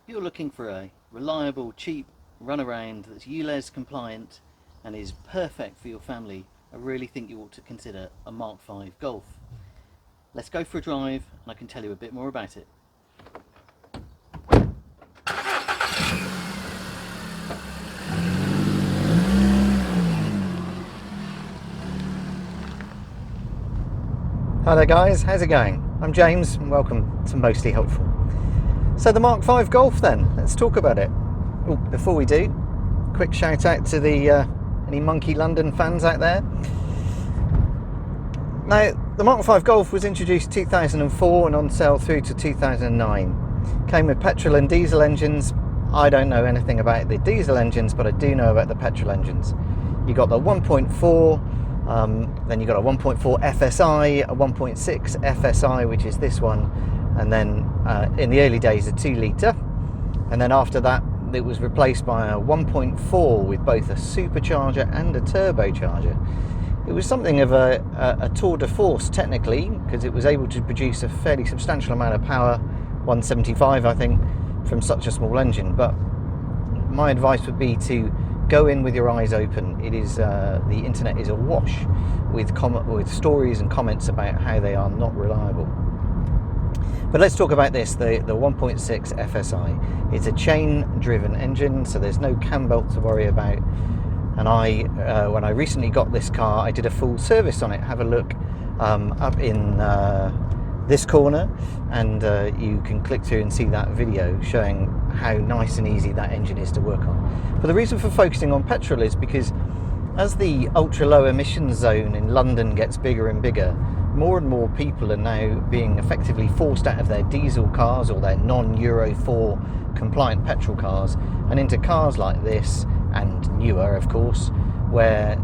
If you're looking for a reliable, cheap runaround that's ULEZ compliant and is perfect for your family, I really think you ought to consider a Mark 5 Golf. Let's go for a drive and I can tell you a bit more about it. Hi there guys, how's it going? I'm James and welcome to Mostly Helpful. So the Mark 5 Golf then, let's talk about it. Oh, before we do, quick shout out to the any Monkey London fans out there. Now, the Mark 5 Golf was introduced 2004 and on sale through to 2009. Came with petrol and diesel engines. I don't know anything about the diesel engines, but I do know about the petrol engines. You got the 1.4, then you got a 1.4 FSI, a 1.6 FSI, which is this one, and then in the early days a 2 litre, and then after that it was replaced by a 1.4 with both a supercharger and a turbocharger. It was something of a tour de force technically, because it was able to produce a fairly substantial amount of power, 175 I think, from such a small engine. But my advice would be to go in with your eyes open. It is the internet is awash with stories and comments about how they are not reliable. But let's talk about this, the 1.6 FSI. It's a chain-driven engine, so there's no cam belt to worry about. And when I recently got this car, I did a full service on it. Have a look up in this corner, and you can click through and see that video showing how nice and easy that engine is to work on. But the reason for focusing on petrol is because as the ultra low emissions zone in London gets bigger and bigger, more and more people are now being effectively forced out of their diesel cars or their non-Euro 4 compliant petrol cars and into cars like this, and newer of course, where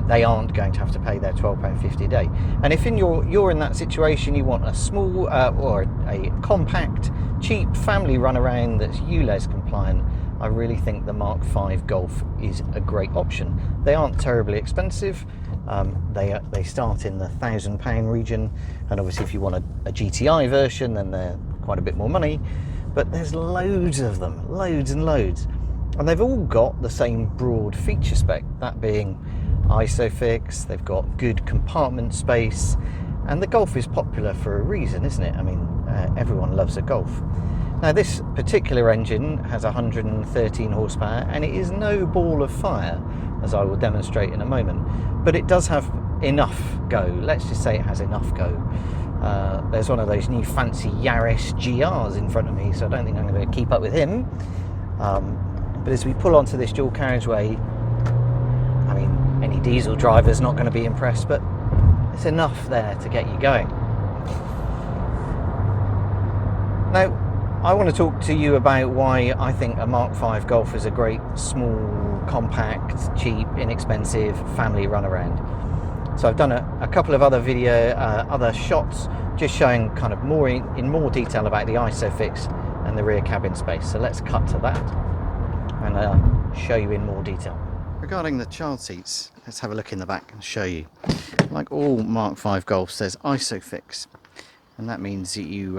they aren't going to have to pay their £12.50 a day. And if you're in that situation, you want a small or a compact, cheap family runaround that's ULEZ compliant, I really think the Mark 5 Golf is a great option. They aren't terribly expensive. They start in the £1,000 region, and obviously if you want a GTI version, then they're quite a bit more money. But there's loads of them, loads and loads, and they've all got the same broad feature spec, that being ISOFIX. They've got good compartment space, and the Golf is popular for a reason, isn't it? I mean, everyone loves a Golf. Now this particular engine has 113 horsepower, and it is no ball of fire, as I will demonstrate in a moment, but it does have enough go. Let's just say it has enough go. There's one of those new fancy Yaris GRs in front of me, so I don't think I'm going to keep up with him. But as we pull onto this dual carriageway, I mean, any diesel driver's not going to be impressed, but it's enough there to get you going. Now, I want to talk to you about why I think a Mark 5 Golf is a great, small, compact, cheap, inexpensive family runaround. So I've done a couple of other other shots just showing kind of in more detail about the ISOFIX and the rear cabin space. So let's cut to that and show you in more detail. Regarding the child seats, let's have a look in the back and show you. Like all Mark 5 Golfs, there's ISOFIX, and that means that you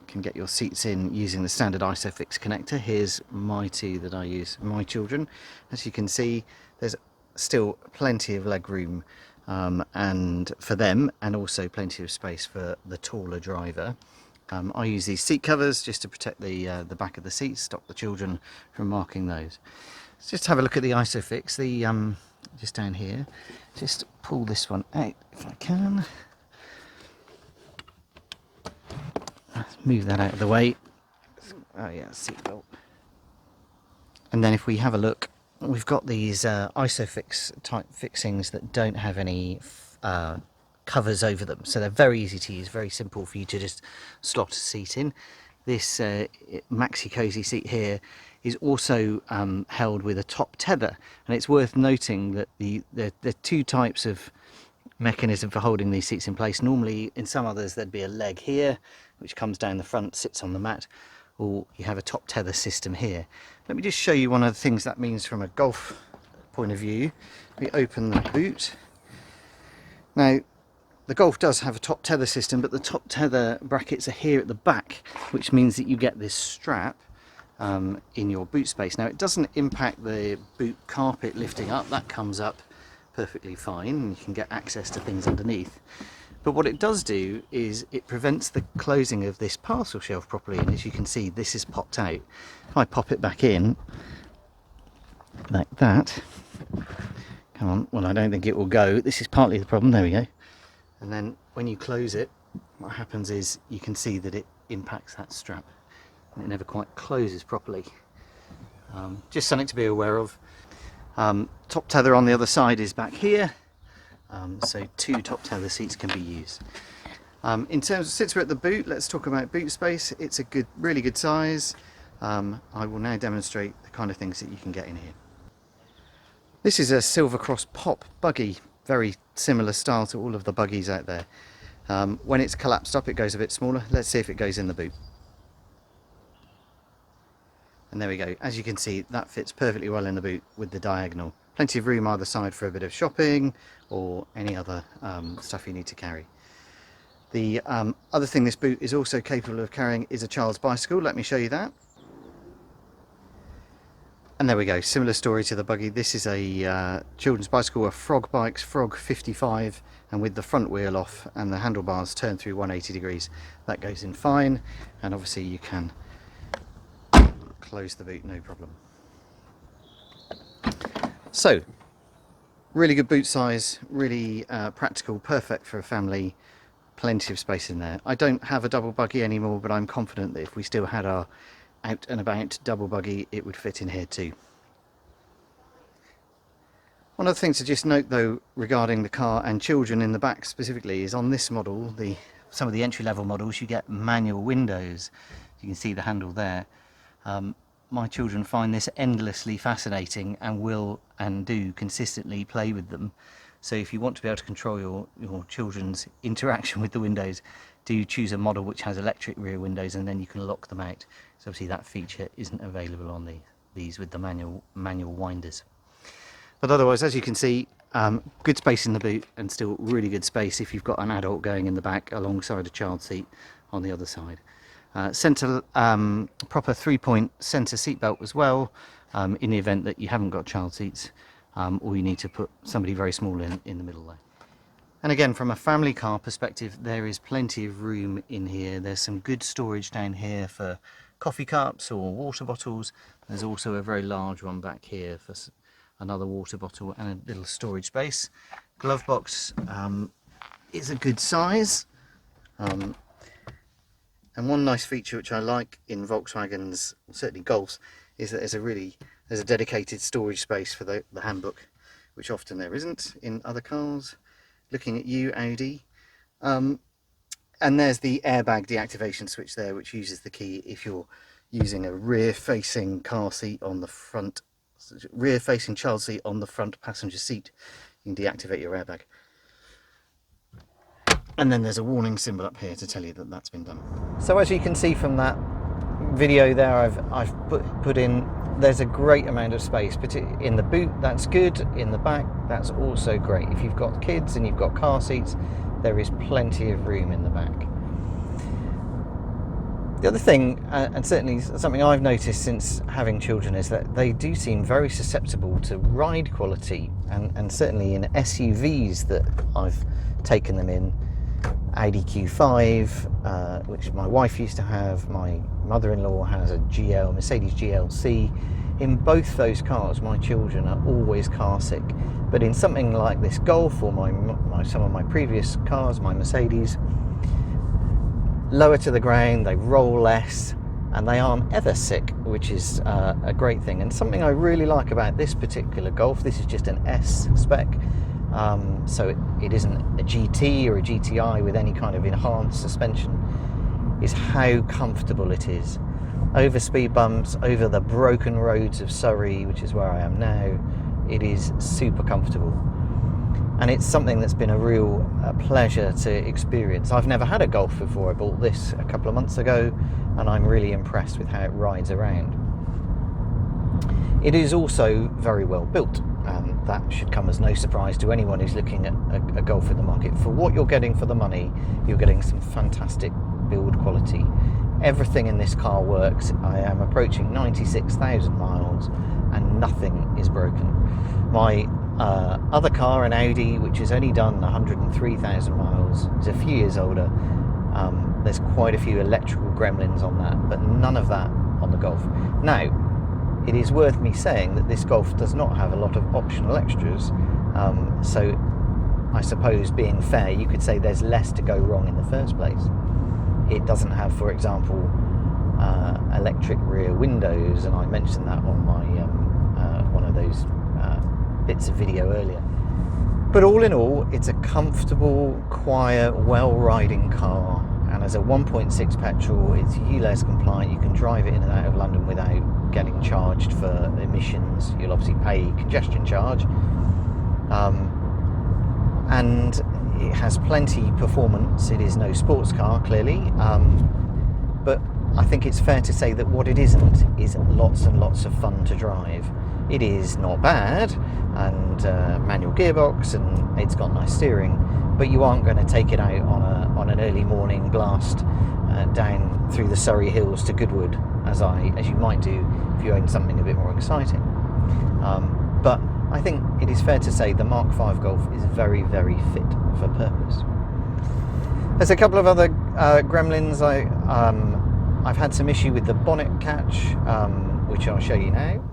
can get your seats in using the standard ISOFIX connector. Here's my two that I use for my children. As you can see, there's still plenty of leg room and for them, and also plenty of space for the taller driver. I use these seat covers just to protect the back of the seats, stop the children from marking those. Let's just have a look at the ISOFIX, just down here. Just pull this one out if I can. Let's move that out of the way. Oh yeah, seatbelt. And then if we have a look, we've got these ISOFIX type fixings that don't have any covers over them, so they're very easy to use, very simple for you to just slot a seat in. This maxi cozy seat here is also held with a top tether, and it's worth noting that the two types of mechanism for holding these seats in place. Normally in some others there'd be a leg here which comes down the front, sits on the mat, or you have a top tether system here. Let me just show you one of the things that means from a Golf point of view. We open the boot. Now the Golf does have a top tether system, but the top tether brackets are here at the back, which means that you get this strap in your boot space. Now, it doesn't impact the boot carpet lifting up, that comes up perfectly fine and you can get access to things underneath. But what it does do is it prevents the closing of this parcel shelf properly, and as you can see, this is popped out. If I pop it back in like that, come on, well, I don't think it will go. This is partly the problem, there we go. And then when you close it, what happens is you can see that it impacts that strap and it never quite closes properly. Just something to be aware of. Top tether on the other side is back here. So 2 top tether seats can be used. In terms of, since we're at the boot, let's talk about boot space. It's a really good size. I will now demonstrate the kind of things that you can get in here. This is a Silver Cross Pop buggy, very similar style to all of the buggies out there. When it's collapsed up, it goes a bit smaller. Let's see if it goes in the boot. And there we go. As you can see, that fits perfectly well in the boot with the diagonal. Plenty of room either side for a bit of shopping or any other stuff you need to carry. The other thing this boot is also capable of carrying is a child's bicycle. Let me show you that. And there we go, similar story to the buggy. This is a children's bicycle, a Frog Bikes Frog 55, and with the front wheel off and the handlebars turned through 180 degrees, that goes in fine. And obviously you can close the boot, no problem. So, really good boot size, really practical, perfect for a family, plenty of space in there. I don't have a double buggy anymore, but I'm confident that if we still had our out and about double buggy, it would fit in here too. One of the things to just note though regarding the car and children in the back specifically is on this model, some of the entry-level models, you get manual windows. You can see the handle there. My children find this endlessly fascinating and will and do consistently play with them. So if you want to be able to control your children's interaction with the windows, do choose a model which has electric rear windows, and then you can lock them out. So obviously that feature isn't available on these with the manual winders. But otherwise, as you can see, good space in the boot and still really good space if you've got an adult going in the back alongside a child seat on the other side. Centre proper 3-point centre seat belt as well, in the event that you haven't got child seats, or you need to put somebody very small in the middle there. And again, from a family car perspective, there is plenty of room in here. There's some good storage down here for coffee cups or water bottles. There's also a very large one back here for another water bottle and a little storage space. Glove box is a good size. And one nice feature which I like in Volkswagens, certainly Golfs, is that there's a dedicated storage space for the handbook, which often there isn't in other cars. Looking at you, Audi. And there's the airbag deactivation switch there, which uses the key if you're using a rear-facing car seat on the front, rear-facing child seat on the front passenger seat. You can deactivate your airbag. And then there's a warning symbol up here to tell you that that's been done. So as you can see from that video there, I've put in, there's a great amount of space, particularly in the boot. That's good. In the back, that's also great. If you've got kids and you've got car seats, there is plenty of room in the back. The other thing, and certainly something I've noticed since having children, is that they do seem very susceptible to ride quality, and certainly in SUVs that I've taken them in, Audi Q5, which my wife used to have, my mother-in-law has a Mercedes GLC. In both those cars, my children are always car sick. But in something like this Golf or some of my previous cars, my Mercedes, lower to the ground, they roll less, and they aren't ever sick, which is a great thing. And something I really like about this particular Golf, this is just an S spec, so it isn't a GT or a GTI with any kind of enhanced suspension, is how comfortable it is. Over speed bumps, over the broken roads of Surrey, which is where I am now, it is super comfortable. And it's something that's been a real pleasure to experience. I've never had a Golf before. I bought this a couple of months ago, and I'm really impressed with how it rides around. It is also very well built, and that should come as no surprise to anyone who's looking at a Golf in the market. For what you're getting for the money, you're getting some fantastic build quality Everything in this car works. I am approaching 96,000 miles and nothing is broken. My other car, an Audi, which has only done 103,000 miles, is a few years older. There's quite a few electrical gremlins on that, but none of that on the Golf. Now, it is worth me saying that this Golf does not have a lot of optional extras, so I suppose, being fair, you could say there's less to go wrong in the first place. It doesn't have, for example, electric rear windows, and I mentioned that on my one of those bits of video earlier. But all in all, it's a comfortable, quiet, well-riding car, and as a 1.6 petrol, it's ULEZ compliant. You can drive it in and out of London without getting charged for emissions. You'll obviously pay congestion charge, and it has plenty performance. It is no sports car, clearly, but I think it's fair to say that what it isn't is lots and lots of fun to drive. It is not bad, and manual gearbox, and it's got nice steering, but you aren't going to take it out on an early morning blast down through the Surrey hills to Goodwood, as you might do if you own something a bit more exciting. But I think it is fair to say the Mark V Golf is very, very fit for purpose. There's a couple of other gremlins. I've had some issue with the bonnet catch, which I'll show you now.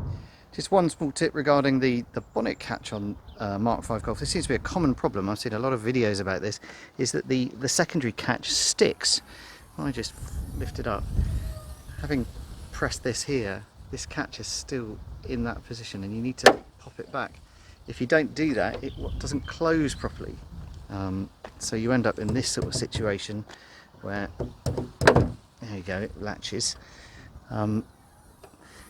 Just one small tip regarding the bonnet catch on Mark V Golf. This seems to be a common problem. I've seen a lot of videos about this, is that the secondary catch sticks. I just lift it up. Having pressed this here, this catch is still in that position, and you need to pop it back. If you don't do that, it doesn't close properly. So you end up in this sort of situation where, there you go, it latches.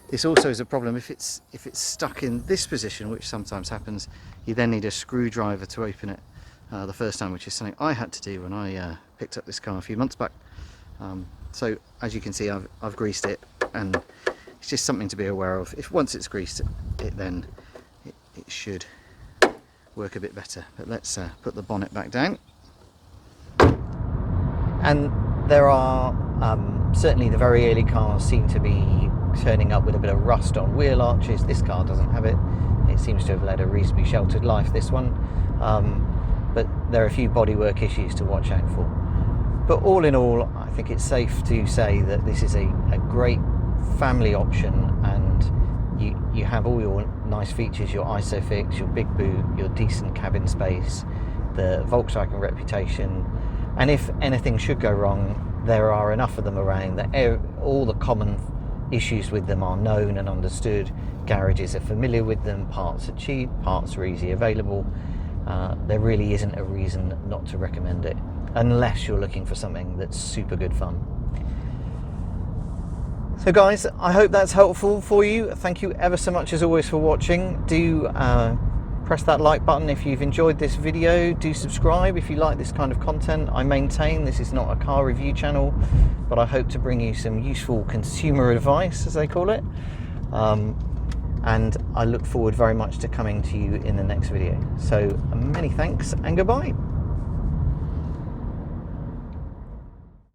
This also is a problem if it's stuck in this position, which sometimes happens. You then need a screwdriver to open it the first time, which is something I had to do when I picked up this car a few months back. So as you can see, I've greased it, and it's just something to be aware of. If once it's greased, it should work a bit better. But let's put the bonnet back down. And there are certainly the very early cars seem to be turning up with a bit of rust on wheel arches. This car doesn't have it. It seems to have led a reasonably sheltered life, this one. But there are a few bodywork issues to watch out for. But all in all, I think it's safe to say that this is a great family option, and you have all your nice features, your ISOFIX, your big boot, your decent cabin space, the Volkswagen reputation, and if anything should go wrong, there are enough of them around that all the common issues with them are known and understood. Garages are familiar with them, parts are cheap, parts are easily available. There really isn't a reason not to recommend it, unless you're looking for something that's super good fun. So guys, I hope that's helpful for you. Thank you ever so much as always for watching. Do press that like button if you've enjoyed this video. Do subscribe if you like this kind of content. I maintain this is not a car review channel, but I hope to bring you some useful consumer advice, as they call it. And I look forward very much to coming to you in the next video. So many thanks and goodbye.